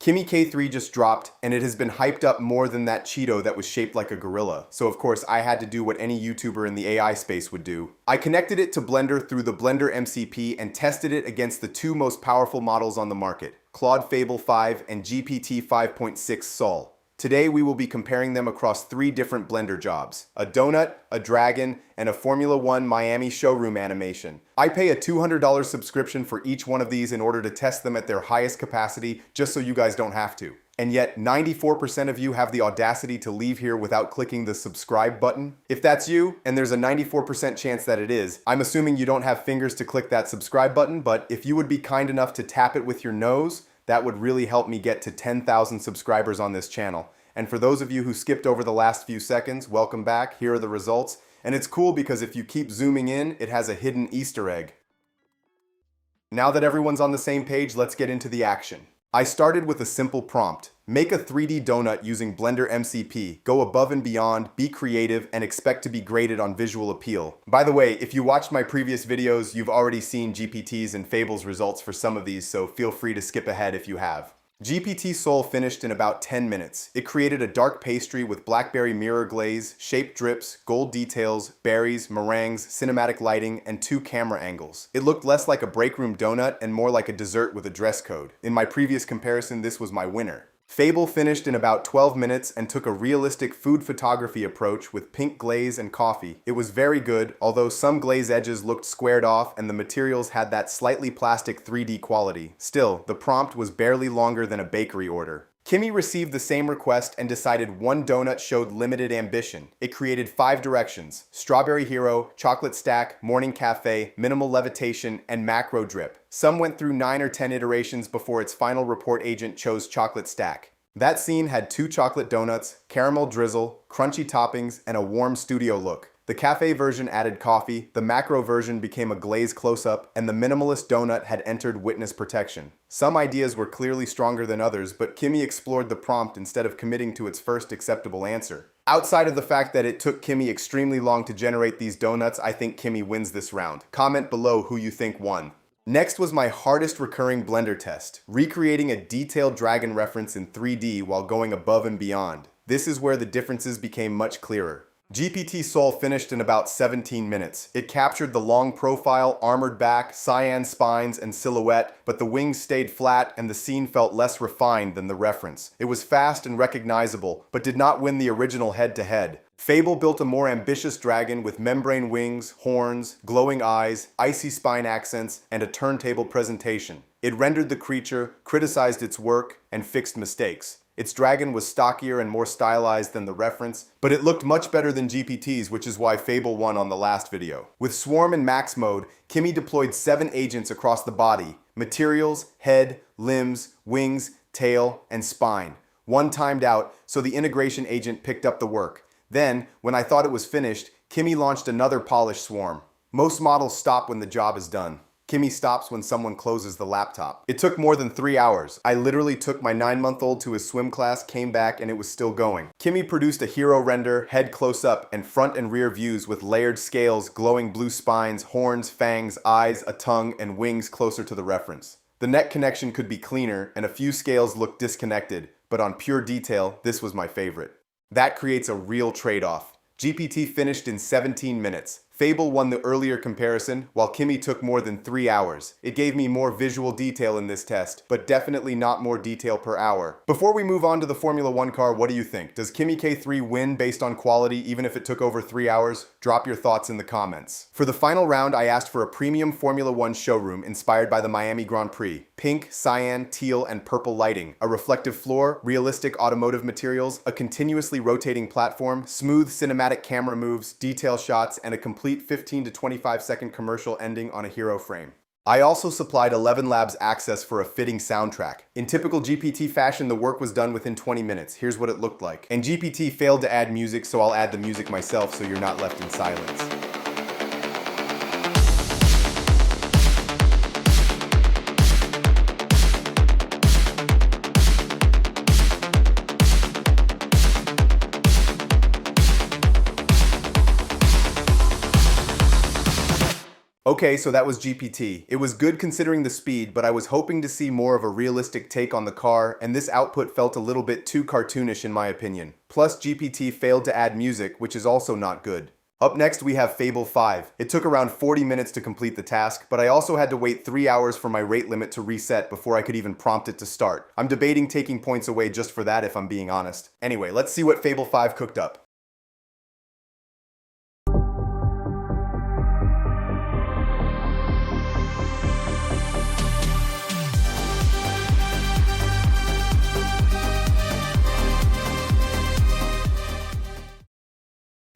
Kimi K3 just dropped, and it has been hyped up more than that Cheeto that was shaped like a gorilla. So of course, I had to do what any YouTuber in the AI space would do. I connected it to Blender through the Blender MCP and tested it against the two most powerful models on the market, Claude Fable 5 and GPT 5.6 Sol. Today we will be comparing them across three different Blender jobs: a donut, a dragon, and a Formula One Miami showroom animation. I pay a $200 subscription for each one of these in order to test them at their highest capacity, just so you guys don't have to. And yet 94% of you have the audacity to leave here without clicking the subscribe button. If that's you, and there's a 94% chance that it is, I'm assuming you don't have fingers to click that subscribe button, but if you would be kind enough to tap it with your nose, that would really help me get to 10,000 subscribers on this channel. And for those of you who skipped over the last few seconds, welcome back. Here are the results. And it's cool because if you keep zooming in, it has a hidden Easter egg. Now that everyone's on the same page, let's get into the action. I started with a simple prompt. Make a 3D donut using Blender MCP. Go above and beyond, be creative, and expect to be graded on visual appeal. By the way, if you watched my previous videos, you've already seen GPT's and Fable's results for some of these, so feel free to skip ahead if you have. GPT Sol finished in about 10 minutes. It created a dark pastry with blackberry mirror glaze, shaped drips, gold details, berries, meringues, cinematic lighting, and 2 camera angles. It looked less like a break room donut and more like a dessert with a dress code. In my previous comparison, this was my winner. Fable finished in about 12 minutes and took a realistic food photography approach with pink glaze and coffee. It was very good, although some glaze edges looked squared off and the materials had that slightly plastic 3D quality. Still, the prompt was barely longer than a bakery order. Kimi received the same request and decided one donut showed limited ambition. It created 5 directions: strawberry hero, chocolate stack, morning cafe, minimal levitation, and macro drip. Some went through 9 or 10 iterations before its final report agent chose chocolate stack. That scene had 2 chocolate donuts, caramel drizzle, crunchy toppings, and a warm studio look. The cafe version added coffee, the macro version became a glaze close-up, and the minimalist donut had entered witness protection. Some ideas were clearly stronger than others, but Kimi explored the prompt instead of committing to its first acceptable answer. Outside of the fact that it took Kimi extremely long to generate these donuts, I think Kimi wins this round. Comment below who you think won. Next was my hardest recurring Blender test, recreating a detailed dragon reference in 3D while going above and beyond. This is where the differences became much clearer. GPT Sol finished in about 17 minutes. It captured the long profile, armored back, cyan spines, and silhouette, but the wings stayed flat and the scene felt less refined than the reference. It was fast and recognizable, but did not win the original head-to-head. Fable built a more ambitious dragon with membrane wings, horns, glowing eyes, icy spine accents, and a turntable presentation. It rendered the creature, criticized its work, and fixed mistakes. Its dragon was stockier and more stylized than the reference, but it looked much better than GPT's, which is why Fable won on the last video. With Swarm and Max mode, Kimi deployed 7 agents across the body: materials, head, limbs, wings, tail, and spine. One timed out, so the integration agent picked up the work. Then, when I thought it was finished, Kimi launched another polished swarm. Most models stop when the job is done. Kimi stops when someone closes the laptop. It took more than 3 hours. I literally took my 9-month-old to his swim class, came back, and it was still going. Kimi produced a hero render, head close-up, and front and rear views with layered scales, glowing blue spines, horns, fangs, eyes, a tongue, and wings closer to the reference. The neck connection could be cleaner, and a few scales looked disconnected, but on pure detail, this was my favorite. That creates a real trade-off. GPT finished in 17 minutes. Fable won the earlier comparison, while Kimi took more than 3 hours. It gave me more visual detail in this test, but definitely not more detail per hour. Before we move on to the Formula One car, what do you think? Does Kimi K3 win based on quality even if it took over 3 hours? Drop your thoughts in the comments. For the final round, I asked for a premium Formula One showroom inspired by the Miami Grand Prix. Pink, cyan, teal, and purple lighting, a reflective floor, realistic automotive materials, a continuously rotating platform, smooth cinematic camera moves, detail shots, and a complete 15 to 25 second commercial ending on a hero frame. I also supplied ElevenLabs access for a fitting soundtrack. In typical GPT fashion, the work was done within 20 minutes. Here's what it looked like. And GPT failed to add music, so I'll add the music myself so you're not left in silence. Okay, so that was GPT. It was good considering the speed, but I was hoping to see more of a realistic take on the car, and this output felt a little bit too cartoonish in my opinion. Plus, GPT failed to add music, which is also not good. Up next, we have Fable 5. It took around 40 minutes to complete the task, but I also had to wait 3 hours for my rate limit to reset before I could even prompt it to start. I'm debating taking points away just for that if I'm being honest. Anyway, let's see what Fable 5 cooked up.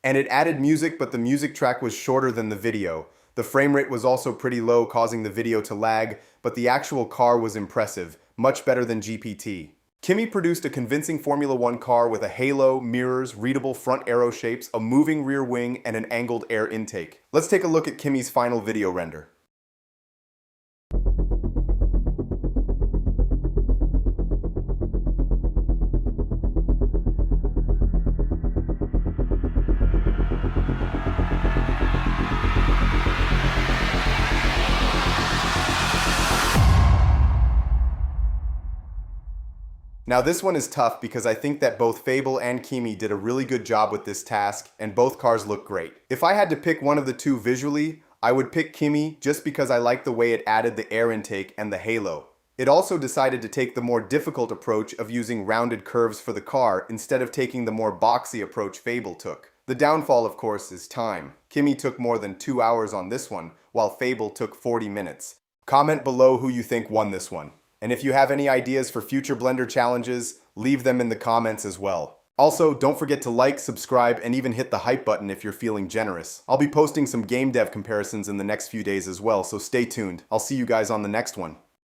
And it added music, but the music track was shorter than the video. The frame rate was also pretty low, causing the video to lag, but the actual car was impressive, much better than GPT. Kimi produced a convincing Formula 1 car with a halo, mirrors, readable front arrow shapes, a moving rear wing, and an angled air intake. Let's take a look at Kimi's final video render. Now this one is tough because I think that both Fable and Kimi did a really good job with this task, and both cars look great. If I had to pick one of the two visually, I would pick Kimi just because I like the way it added the air intake and the halo. It also decided to take the more difficult approach of using rounded curves for the car instead of taking the more boxy approach Fable took. The downfall, of course, is time. Kimi took more than 2 hours on this one, while Fable took 40 minutes. Comment below who you think won this one. And if you have any ideas for future Blender challenges, leave them in the comments as well. Also, don't forget to like, subscribe, and even hit the hype button if you're feeling generous. I'll be posting some game dev comparisons in the next few days as well, so stay tuned. I'll see you guys on the next one.